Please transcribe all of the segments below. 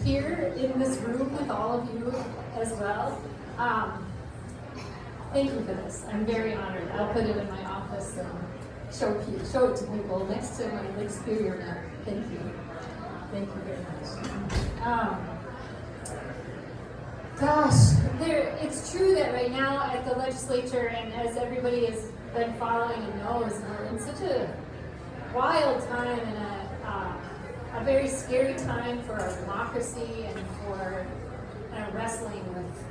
here in this room with all of you as well. Thank you for this. I'm very honored. I'll put it in my office and show it to people next to my Lake Superior map. Thank you. Thank you very much. It's true that right now at the legislature, and as everybody has been following and knows, we're in such a wild time and a very scary time for our democracy and for wrestling with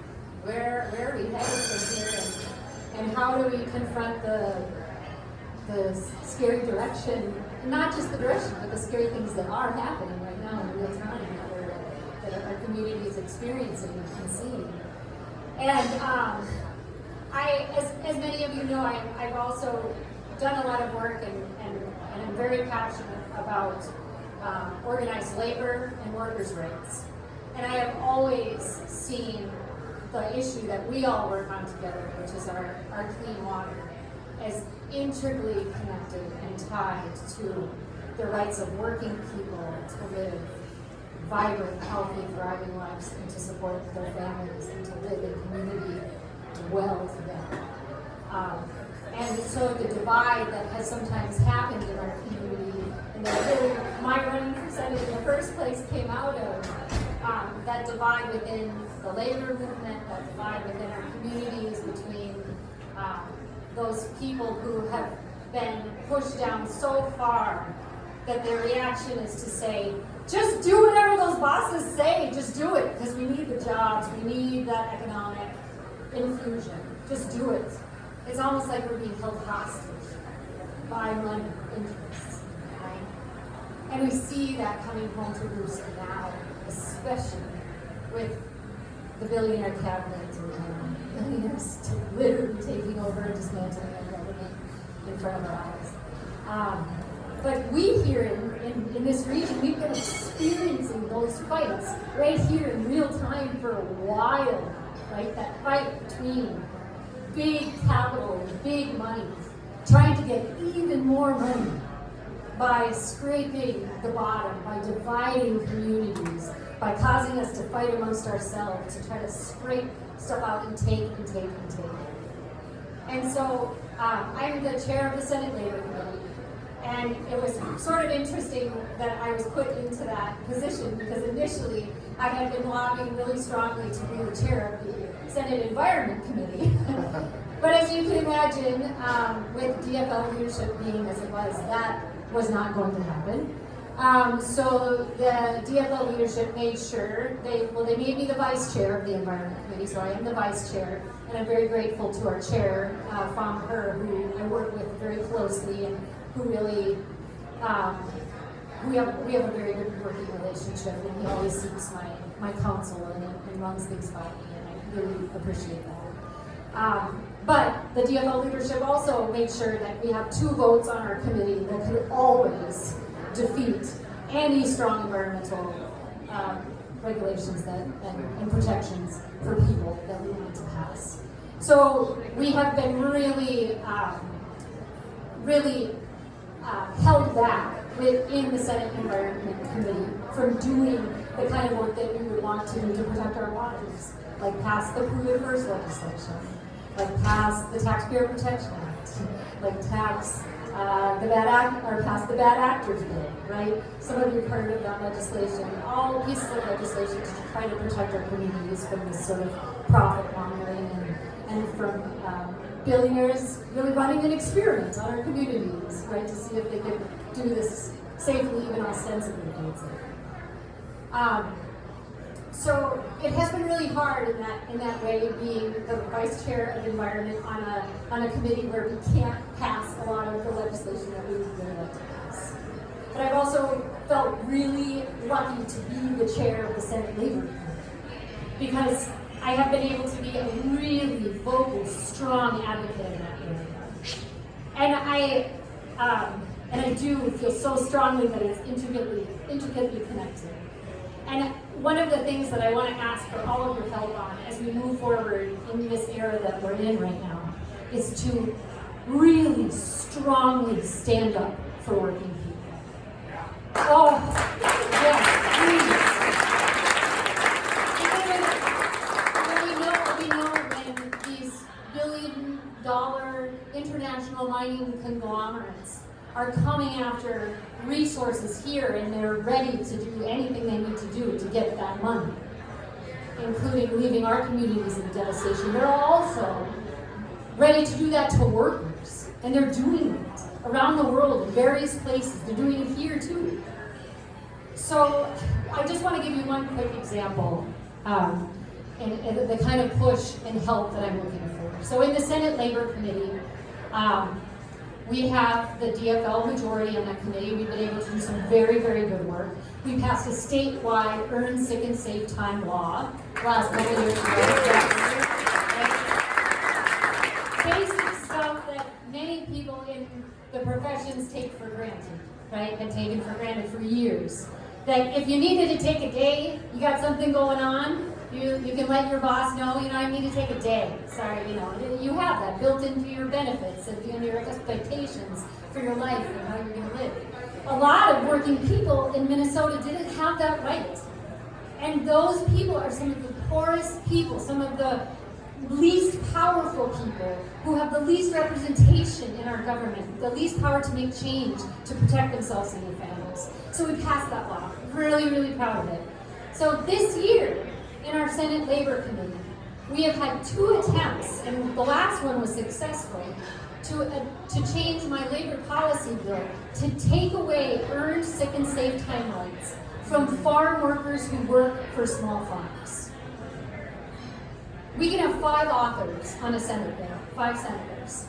where are we headed from here and how do we confront the scary direction, not just the direction, but the scary things that are happening right now in real time that our community is experiencing and seeing. And as many of you know, I've also done a lot of work and I'm very passionate about organized labor and workers' rights. And I have always seen the issue that we all work on together, which is our clean water, as integrally connected and tied to the rights of working people to live vibrant, healthy, thriving lives and to support their families and to live in community well together. And so the divide that has sometimes happened in our community, and that really my running for Senate in the first place came out of that divide within the labor movement, that divide within our communities between those people who have been pushed down so far that their reaction is to say, just do whatever those bosses say, just do it, because we need the jobs, we need that economic infusion, just do it. It's almost like we're being held hostage by money interests, right? And we see that coming home to roost now, especially with the billionaire cabinet and billionaires literally taking over and dismantling our government in front of our eyes. But we here in this region, we've been experiencing those fights right here in real time for a while, right? That fight between big capital and big money, trying to get even more money by scraping the bottom, by dividing communities, by causing us to fight amongst ourselves, to try to scrape stuff out and take and take and take. And so I'm the chair of the Senate Labor Committee. And it was sort of interesting that I was put into that position because initially I had been lobbying really strongly to be the chair of the Senate Environment Committee. But as you can imagine, with DFL leadership being as it was, that was not going to happen. So the DFL leadership made sure, they made me the vice chair of the Environment Committee, so I am the vice chair, and I'm very grateful to our chair, Fong He, who I work with very closely and who really, we have a very good working relationship, and he always seeks my counsel and runs things by me, and I really appreciate that. But the DFL leadership also made sure that we have 2 votes on our committee that could always defeat any strong environmental regulations and protections for people that we want to pass. So we have been really held back within the Senate Environment Committee from doing the kind of work that we would want to do to protect our waters, like pass the polluter first legislation, like pass the Taxpayer Protection Act, like pass the Bad Actors Bill, right? Some of you have heard of that legislation, all pieces of legislation to try to protect our communities from this sort of profit mongering and from billionaires really running an experiment on our communities, right, to see if they could do this safely, even ostensibly, I would say. So it has been really hard in that way, being the vice chair of environment on a committee where we can't pass a lot of the legislation that we would really like to pass. But I've also felt really lucky to be the chair of the Senate Labor Committee because I have been able to be a really vocal, strong advocate in that area. And I do feel so strongly that it's intricately connected. And one of the things that I want to ask for all of your help on as we move forward in this era that we're in right now is to really strongly stand up for working people. Oh, yes, please. are coming after resources here, and they're ready to do anything they need to do to get that money, including leaving our communities in devastation. They're also ready to do that to workers, and they're doing it around the world in various places. They're doing it here too. So I just want to give you one quick example, and the kind of push and help that I'm looking for. So in the Senate Labor Committee, we have the DFL majority on that committee. We've been able to do some very, very good work. We passed a statewide earn, sick, and save time law last couple of years ago. Basic stuff that many people in the professions take for granted, right? Have taken for granted for years. That if you needed to take a day, you got something going on, you can let your boss know, I need to take a day. Sorry, you have that built into your benefits and into your expectations for your life and how you're going to live. A lot of working people in Minnesota didn't have that right. And those people are some of the poorest people, some of the least powerful people who have the least representation in our government, the least power to make change to protect themselves and their families. So we passed that law. Really, really proud of it. So this year, in our Senate Labor Committee, we have had 2 attempts, and the last one was successful, to change my labor policy bill to take away earned sick and safe time rights from farm workers who work for small farms. We can have 5 authors on a Senate bill, 5 senators.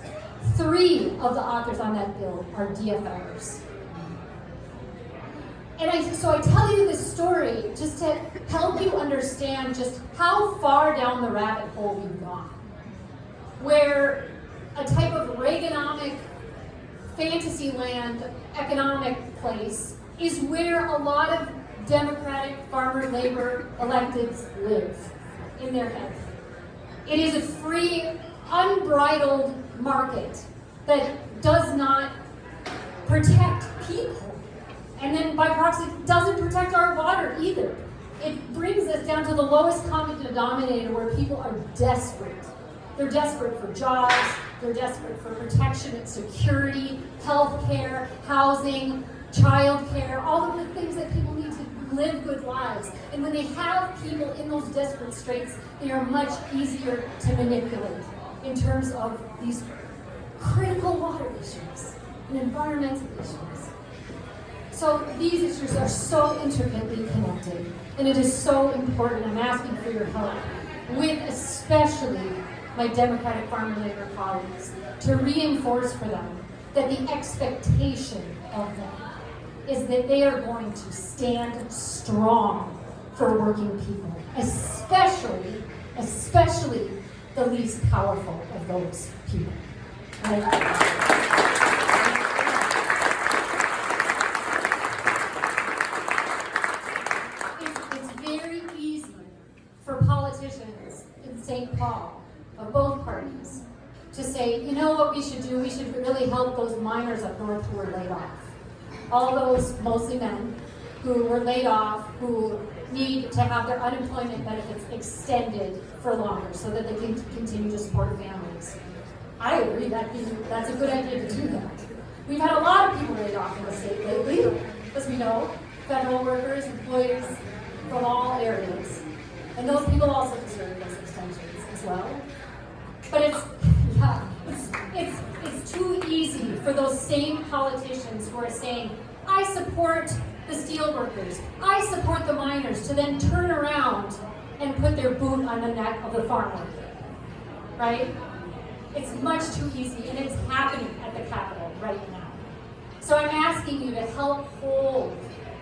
3 of the authors on that bill are DFLers. And so I tell you this story just to help you understand just how far down the rabbit hole we've gone. Where a type of Reaganomic fantasyland economic place is where a lot of Democratic farmer labor electeds live in their head. It is a free, unbridled market that does not protect people. And then by proxy, it doesn't protect our water either. It brings us down to the lowest common denominator where people are desperate. They're desperate for jobs, they're desperate for protection and security, health care, housing, child care, all of the things that people need to live good lives. And when they have people in those desperate straits, they are much easier to manipulate in terms of these critical water issues and environmental issues. So these issues are so intricately connected, and it is so important. I'm asking for your help, with especially my Democratic farmer labor colleagues, to reinforce for them that the expectation of them is that they are going to stand strong for working people, especially the least powerful of those people. Right? Politicians in St. Paul of both parties to say, you know what we should do? We should really help those miners up north who were laid off. All those, mostly men, who were laid off, who need to have their unemployment benefits extended for longer so that they can continue to support families. I agree, that's a good idea to do that. We've had a lot of people laid off in the state lately, as we know, federal workers, employees from all areas. And those people also deserve those extensions as well. But it's too easy for those same politicians who are saying, I support the steel workers, I support the miners, to then turn around and put their boot on the neck of the farm worker, right? It's much too easy, and it's happening at the Capitol right now. So I'm asking you to help hold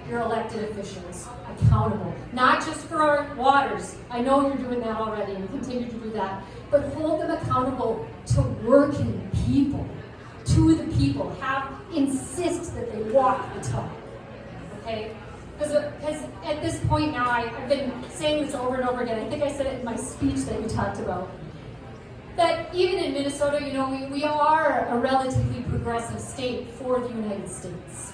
your elected officials accountable, not just for our waters. I know you're doing that already and continue to do that, but hold them accountable to working people, to the people. Insist that they walk the talk, okay? Because at this point now, I've been saying this over and over again. I think I said it in my speech that you talked about. That even in Minnesota, we are a relatively progressive state for the United States.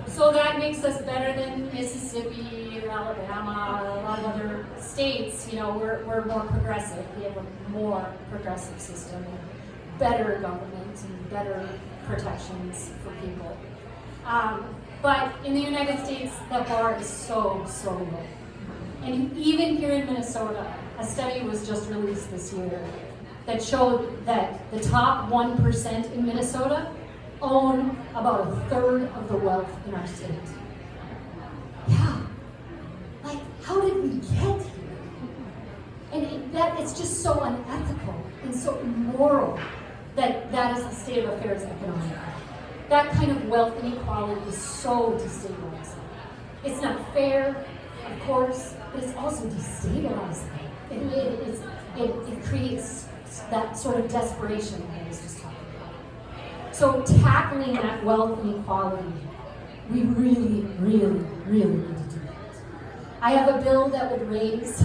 So that makes us better than Mississippi or Alabama, a lot of other states. We're more progressive. We have a more progressive system. better government and better protections for people. But in the United States, that bar is so low. And even here in Minnesota, a study was just released this year that showed that the top 1% in Minnesota own about a third of the wealth in our state. Yeah, like how did we get here? And it's just so unethical and so immoral that is the state of affairs economically. That kind of wealth inequality is so destabilizing. It's not fair, of course, but it's also destabilizing. It creates that sort of desperation that I was just talking about. So tackling that wealth inequality, we really need to do that. I have a bill that would raise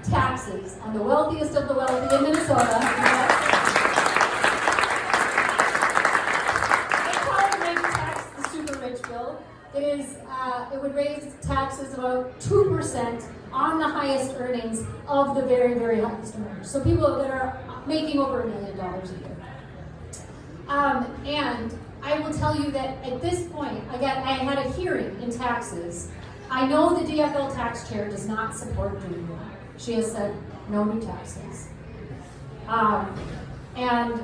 taxes on the wealthiest of the wealthy in Minnesota. It would raise taxes about 2% on the highest earnings of the very highest earners. So people that are making over $1 million a year. And I will tell you that at this point, I had a hearing in taxes. I know the DFL tax chair does not support doing that. She has said no new taxes. And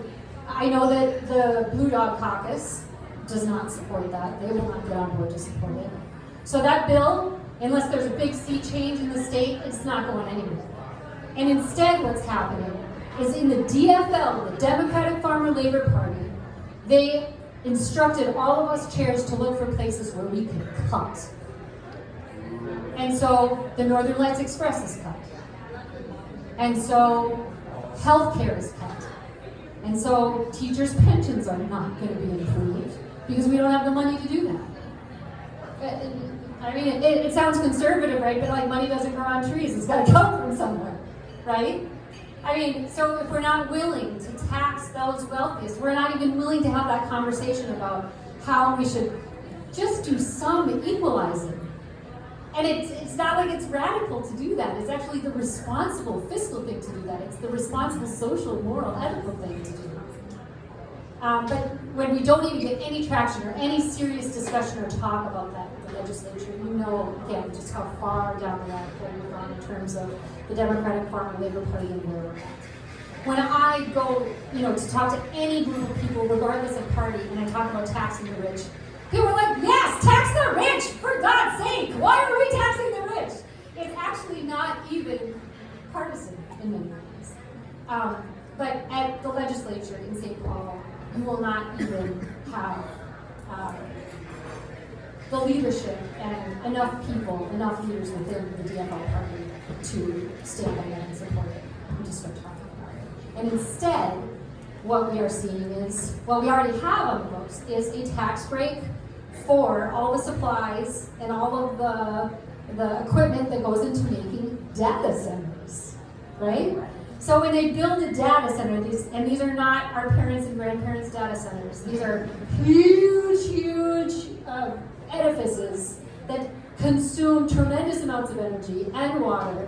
I know that the Blue Dog Caucus does not support that. They will not get on board to support it. So that bill, unless there's a big sea change in the state, it's not going anywhere. And instead what's happening is in the DFL, the Democratic Farmer Labor Party, they instructed all of us chairs to look for places where we could cut. And so the Northern Lights Express is cut. And so healthcare is cut. And so teachers' pensions are not going to be improved because we don't have the money to do that. I mean, it sounds conservative, right? But like money doesn't grow on trees. It's got to come from somewhere, right? I mean, so if we're not willing to tax those wealthiest, we're not even willing to have that conversation about how we should just do some equalizing. And it's not like it's radical to do that. It's actually the responsible fiscal thing to do that. It's the responsible social, moral, ethical thing to do that. But when we don't even get any traction or any serious discussion or talk about that with the legislature, you know, again, just how far down the rabbit hole we've gone in terms of the Democratic Farmer Labor Party and where we're at. When I go, to talk to any group of people, regardless of party, and I talk about taxing the rich, people are like, yes, tax the rich, for God's sake. Why are we taxing the rich? It's actually not even partisan in many ways. But at the legislature in St. Paul, you will not even have the leadership and enough people, enough leaders within the DFL party to stand on that and support it and to start talking about it. And instead, what we are seeing is, what we already have on the books, is a tax break for all the supplies and all of the equipment that goes into making data centers, right? So when they build a data center, these are not our parents' and grandparents' data centers. These are huge edifices that consume tremendous amounts of energy and water.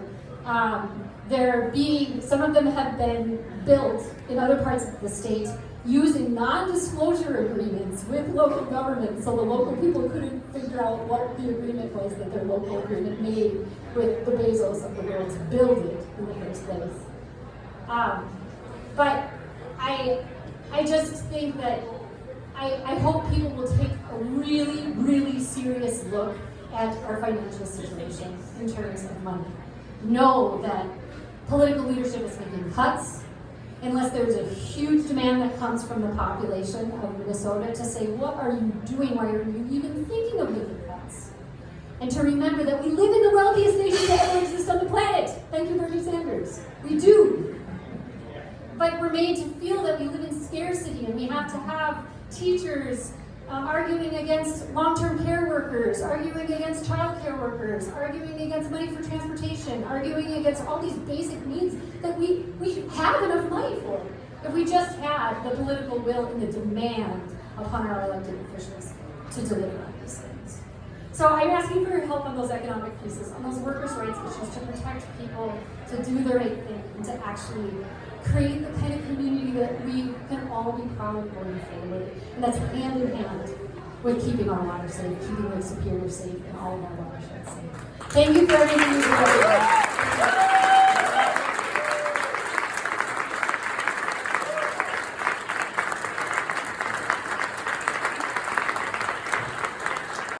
Some of them have been built in other parts of the state using non-disclosure agreements with local governments, so the local people couldn't figure out what the agreement was that their local agreement made with the Bezos of the world to build it in the first place. But I just think that I hope people will take a really serious look at our financial situation in terms of money. Know that political leadership is making cuts unless there's a huge demand that comes from the population of Minnesota to say, what are you doing? Why are you even thinking of making cuts? And to remember that we live in the wealthiest nation that ever exists on the planet. Thank you, Bernie Sanders. We do. But we're made to feel that we live in scarcity, and we have to have teachers arguing against long-term care workers, arguing against child care workers, arguing against money for transportation, arguing against all these basic needs that we have enough money for if we just had the political will and the demand upon our elected officials to deliver on these things. So I'm asking for your help on those economic pieces, on those workers' rights issues, to protect people, to do the right thing, and to actually create the kind of community that we can all be proud of going forward. And that's hand in hand with keeping our water safe, keeping Lake Superior safe, and all of our watersheds safe. Thank you for everything you've done.